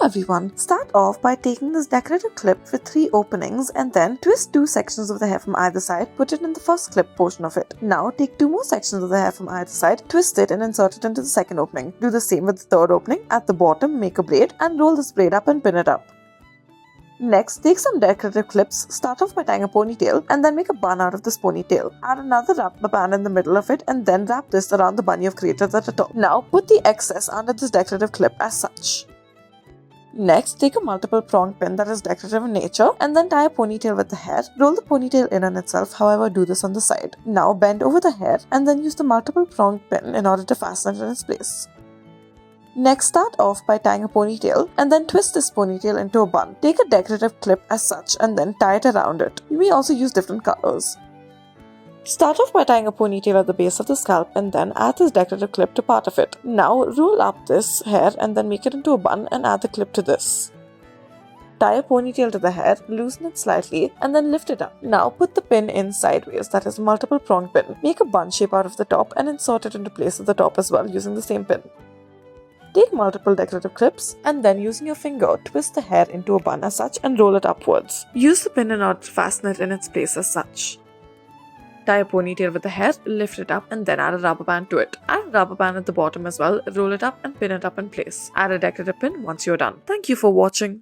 everyone, start off by taking this decorative clip with 3 openings and then twist 2 sections of the hair from either side, put it in the first clip portion of it. Now take 2 more sections of the hair from either side, twist it and insert it into the second opening. Do the same with the third opening. At the bottom, make a braid and roll this braid up and pin it up. Next, take some decorative clips, start off by tying a ponytail and then make a bun out of this ponytail. Add another rubber band in the middle of it and then wrap this around the bun you've created at the top. Now put the excess under this decorative clip as such. Next, take a multiple pronged pin that is decorative in nature and then tie a ponytail with the hair. Roll the ponytail in on itself, however do this on the side. Now bend over the hair and then use the multiple pronged pin in order to fasten it in its place. Next, start off by tying a ponytail and then twist this ponytail into a bun. Take a decorative clip as such and then tie it around it. You may also use different colors. Start off by tying a ponytail at the base of the scalp and then add this decorative clip to part of it. Now roll up this hair and then make it into a bun and add the clip to this. Tie a ponytail to the hair, loosen it slightly and then lift it up. Now put the pin in sideways, that is a multiple pronged pin. Make a bun shape out of the top and insert it into place at the top as well using the same pin. Take multiple decorative clips and then using your finger, twist the hair into a bun as such and roll it upwards. Use the pin in order to fasten it in its place as such. Tie a ponytail with the hair, lift it up and then add a rubber band to it. Add a rubber band at the bottom as well, roll it up and pin it up in place. Add a decorative pin once you're done. Thank you for watching.